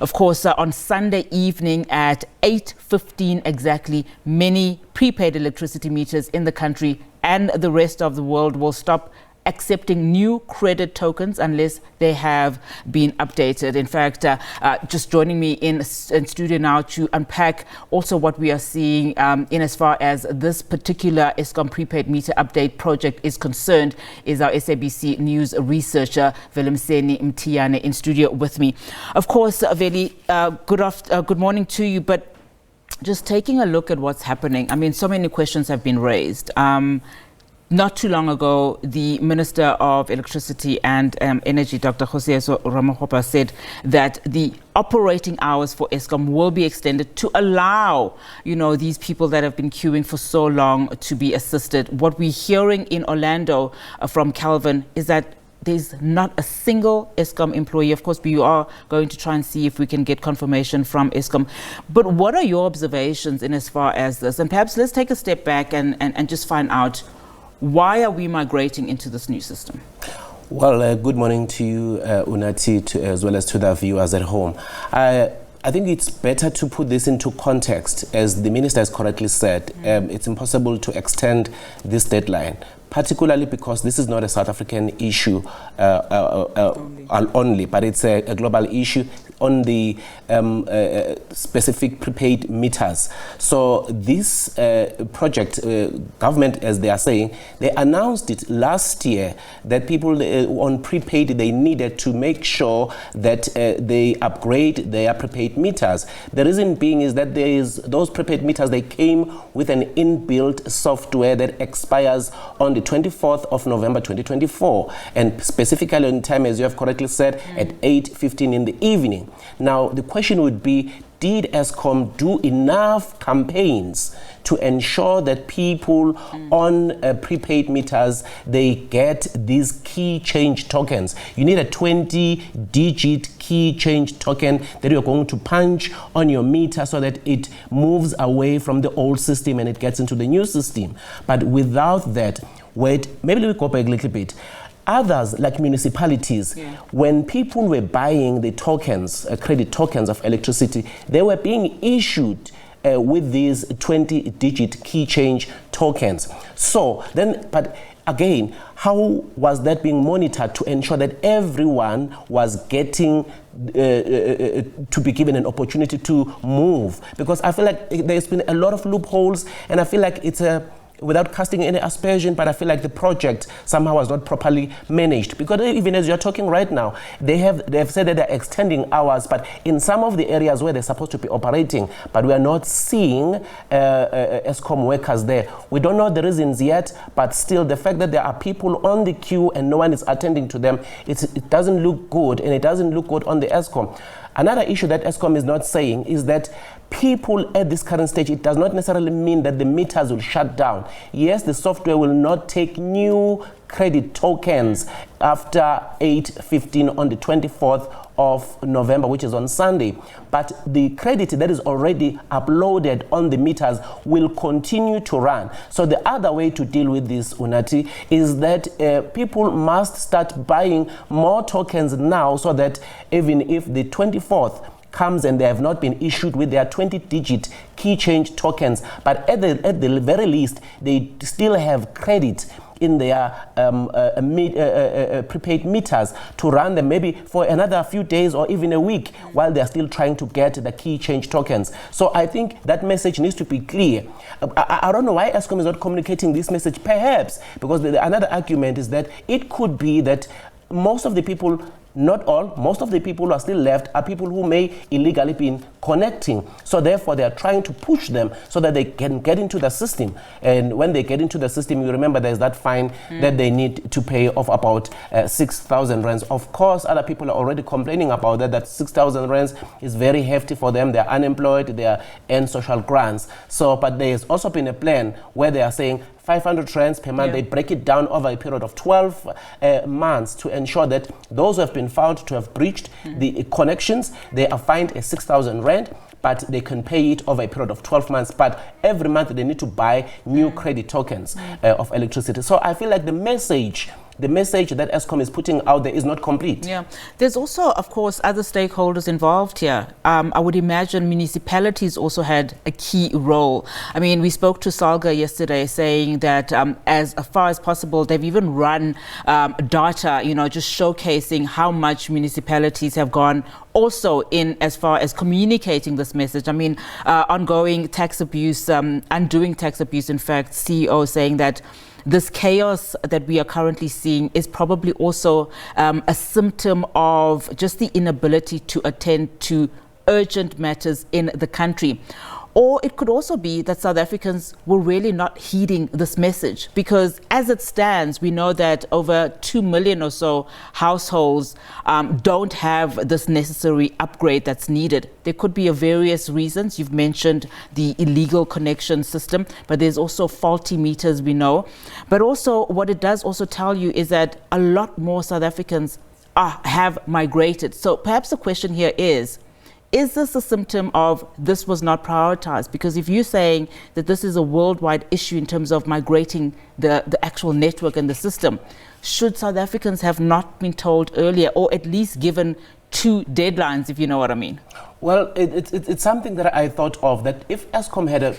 Of course, on Sunday evening at 8:15 exactly, many prepaid electricity meters in the country and the rest of the world will stop accepting new credit tokens unless they have been updated. In fact, just joining me in studio now to unpack also what we are seeing in as far as this particular Eskom prepaid meter update project is concerned is our SABC News researcher, Velemseni Mthiyane, in studio with me. Of course, Veli, good morning to you, but just taking a look at what's happening, I mean, so many questions have been raised. Not too long ago, the Minister of Electricity and Energy, Dr. Jose Ramokgopa, said that the operating hours for Eskom will be extended to allow, these people that have been queuing for so long to be assisted. What we're hearing in Orlando from Calvin is that there's not a single Eskom employee. Of course, we are going to try and see if we can get confirmation from Eskom. But what are your observations in as far as this? And perhaps let's take a step back and just find out, why are we migrating into this new system? Well, good morning to you, Unati, as well as to the viewers at home. I think it's better to put this into context. As the minister has correctly said, it's impossible to extend this deadline, particularly because this is not a South African issue only, but it's a global issue on the specific prepaid meters. So this project, government, as they are saying, they announced it last year that people on prepaid, they needed to make sure that they upgrade their prepaid meters. The reason being is that those prepaid meters, they came with an inbuilt software that expires on the 24th of November 2024, and specifically on time, as you have correctly said, at 8:15 in the evening. Now, the question would be, did Eskom do enough campaigns to ensure that people on prepaid meters, they get these key change tokens? You need a 20-digit key change token that you're going to punch on your meter so that it moves away from the old system and it gets into the new system. But without that, maybe let me go back a little bit. Others, like municipalities, when people were buying the tokens, credit tokens of electricity, they were being issued with these 20-digit key change tokens. So then, but again, how was that being monitored to ensure that everyone was getting to be given an opportunity to move? Because I feel like there's been a lot of loopholes, and I feel like it's without casting any aspersion, but I feel like the project somehow was not properly managed. Because even as you're talking right now, they have said that they're extending hours, but in some of the areas where they're supposed to be operating, but we are not seeing Eskom workers there. We don't know the reasons yet, but still the fact that there are people on the queue and no one is attending to them, it doesn't look good, and it doesn't look good on the Eskom. Another issue that Eskom is not saying is that people at this current stage, it does not necessarily mean that the meters will shut down. Yes, the software will not take new credit tokens after 8:15 on the 24th of November, which is on Sunday. But the credit that is already uploaded on the meters will continue to run. So the other way to deal with this, Unati, is that people must start buying more tokens now, so that even if the 24th comes and they have not been issued with their 20-digit key change tokens, but at the very least, they still have credit in their prepaid meters to run them maybe for another few days or even a week while they're still trying to get the key change tokens. So I think that message needs to be clear. I don't know why Eskom is not communicating this message, perhaps because another argument is that it could be that most of the people, not all, most of the people who are still left are people who may illegally be connecting. So therefore, they are trying to push them so that they can get into the system. And when they get into the system, you remember there's that fine that they need to pay of about 6,000 rands. Of course, other people are already complaining about that 6,000 rands is very hefty for them. They're unemployed, they are in social grants. So, but there's also been a plan where they are saying 500 rands per month. They break it down over a period of 12 months to ensure that those who have been found to have breached the connections, they are fined a 6,000 rand, but they can pay it over a period of 12 months. But every month they need to buy new credit tokens of electricity. So I feel like the message the message that Eskom is putting out there is not complete. Yeah, there's also, of course, other stakeholders involved here. I would imagine municipalities also had a key role. I mean, we spoke to Salga yesterday saying that as far as possible, they've even run data, just showcasing how much municipalities have gone also in as far as communicating this message. I mean, ongoing tax abuse, undoing tax abuse, in fact, CEO saying that this chaos that we are currently seeing is probably also a symptom of just the inability to attend to urgent matters in the country. Or it could also be that South Africans were really not heeding this message, because as it stands, we know that over 2 million or so households don't have this necessary upgrade that's needed. There could be various reasons. You've mentioned the illegal connection system, but there's also faulty meters, we know. But also what it does also tell you is that a lot more South Africans have migrated. So perhaps the question here is this a symptom of this was not prioritized? Because if you're saying that this is a worldwide issue in terms of migrating the actual network and the system, should South Africans have not been told earlier, or at least given 2 deadlines, if you know what I mean? Well, it's something that I thought of, that if Eskom had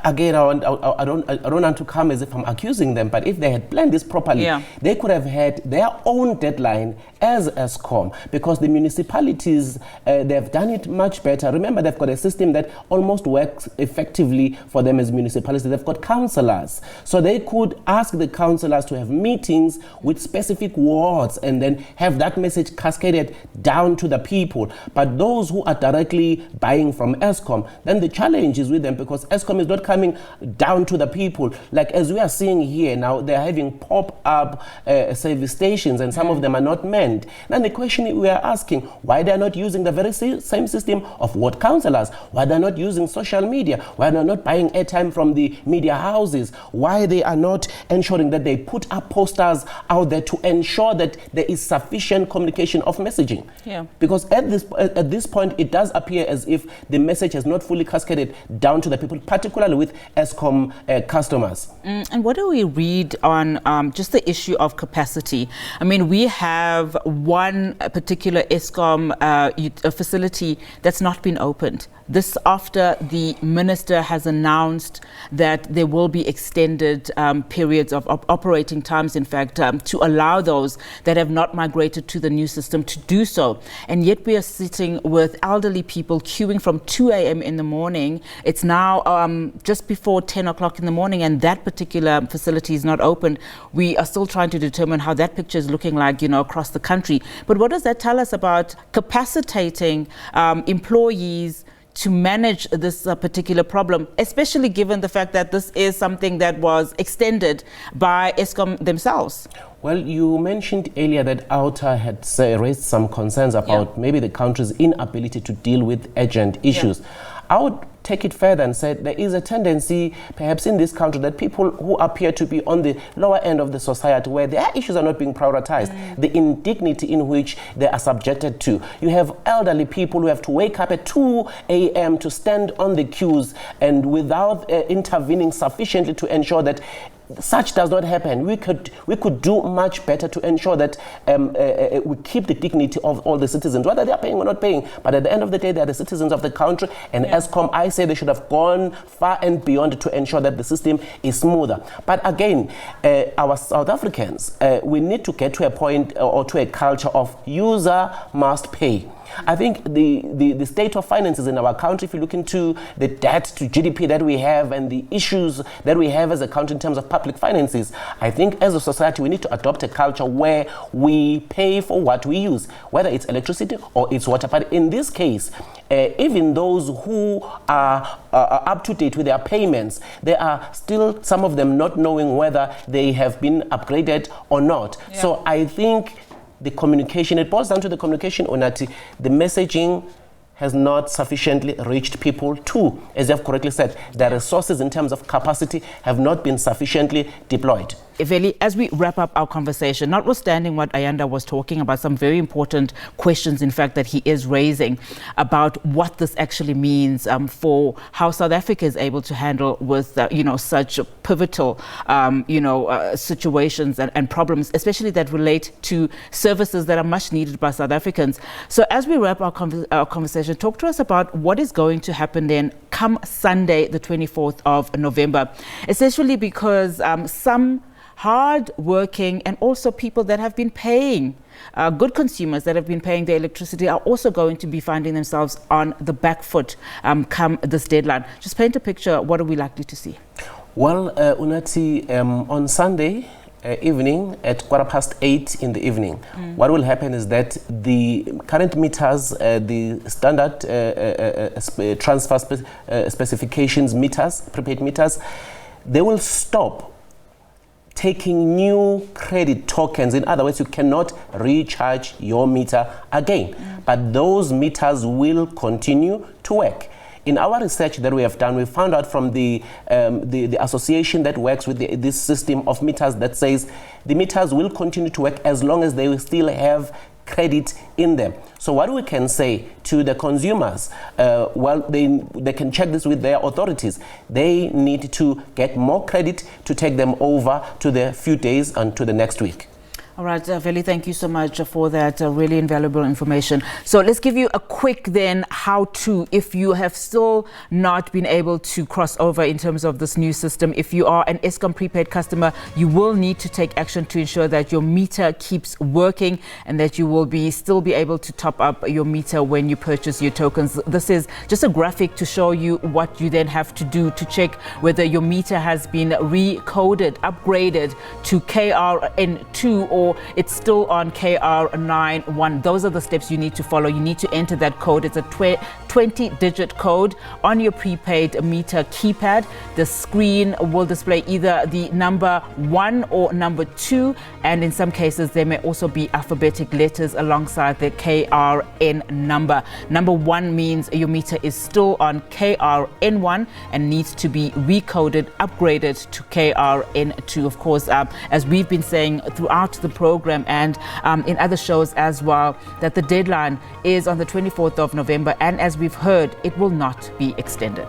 again, I don't want to come as if I'm accusing them, but if they had planned this properly, they could have had their own deadline as Eskom, because the municipalities, they've done it much better. Remember, they've got a system that almost works effectively for them as municipalities. They've got councillors, so they could ask the councillors to have meetings with specific wards and then have that message cascaded down to the people. But those who are directly buying from Eskom, then the challenge is with them, because Eskom is not coming down to the people. Like as we are seeing here now, they're having pop-up service stations, and some of them are not manned. Now the question we are asking, why they're not using the very same system of ward councillors, why they're not using social media, why they're not buying airtime from the media houses, why they are not ensuring that they put up posters out there to ensure that there is sufficient communication of messaging. Because at this point, it does appear as if the message has not fully cascaded down to the people, particularly with Eskom customers. And what do we read on just the issue of capacity? I mean, we have one particular Eskom facility that's not been opened. This after the minister has announced that there will be extended periods of operating times, in fact, to allow those that have not migrated to the new system to do so. And yet we are sitting with elderly people queuing from 2 a.m. in the morning. It's now just before 10 o'clock in the morning, and that particular facility is not open. We are still trying to determine how that picture is looking like, across the country. But what does that tell us about capacitating employees to manage this particular problem, especially given the fact that this is something that was extended by Eskom themselves? Well, you mentioned earlier that OUTA had raised some concerns about maybe the country's inability to deal with urgent issues. I would take it further and say there is a tendency perhaps in this country that people who appear to be on the lower end of the society, where their issues are not being prioritized, the indignity in which they are subjected to. You have elderly people who have to wake up at 2 a.m. to stand on the queues, and without intervening sufficiently to ensure that such does not happen. We could do much better to ensure that we keep the dignity of all the citizens, whether they are paying or not paying. But at the end of the day, they are the citizens of the country, and Eskom, I say they should have gone far and beyond to ensure that the system is smoother. But again, our South Africans, we need to get to a point or to a culture of user must pay. I think the state of finances in our country, if you look into the debt to GDP that we have and the issues that we have as a country in terms of public finances, I think as a society we need to adopt a culture where we pay for what we use, whether it's electricity or it's water. But in this case, even those who are up to date with their payments, there are still some of them not knowing whether they have been upgraded or not. So I think the communication, it boils down to the communication, Onati. The messaging has not sufficiently reached people too. As you have correctly said, the resources in terms of capacity have not been sufficiently deployed. Veli, as we wrap up our conversation, notwithstanding what Ayanda was talking about, some very important questions, in fact, that he is raising about what this actually means for how South Africa is able to handle with, such pivotal, situations and problems, especially that relate to services that are much needed by South Africans. So as we wrap our conversation, talk to us about what is going to happen then come Sunday, the 24th of November, essentially because some hard-working and also people that have been paying, good consumers that have been paying their electricity, are also going to be finding themselves on the back foot come this deadline. Just paint a picture. What are we likely to see? Well, Unati, on Sunday evening at 8:15 in the evening, what will happen is that the current meters, the standard transfer specifications meters, prepaid meters, they will stop taking new credit tokens. In other words, you cannot recharge your meter again, but those meters will continue to work. In our research that we have done, we found out from the association that works with this system of meters that says the meters will continue to work as long as they will still have credit in them. So what we can say to the consumers, they can check this with their authorities. They need to get more credit to take them over to the few days and to the next week. All right, Veli, thank you so much for that really invaluable information. So let's give you a quick then how-to if you have still not been able to cross over in terms of this new system. If you are an Eskom prepaid customer, you will need to take action to ensure that your meter keeps working and that you will still be able to top up your meter when you purchase your tokens. This is just a graphic to show you what you then have to do to check whether your meter has been recoded, upgraded to KRN2 or it's still on KR91. Those are the steps you need to follow. You need to enter that code. It's a 20-digit code on your prepaid meter keypad. The screen will display either the number 1 or number 2, and in some cases there may also be alphabetic letters alongside the KRN number. Number 1 means your meter is still on KRN1 and needs to be recoded, upgraded to KRN2. Of course, as we've been saying throughout the program and in other shows as well, that the deadline is on the 24th of November, and as we've heard, it will not be extended.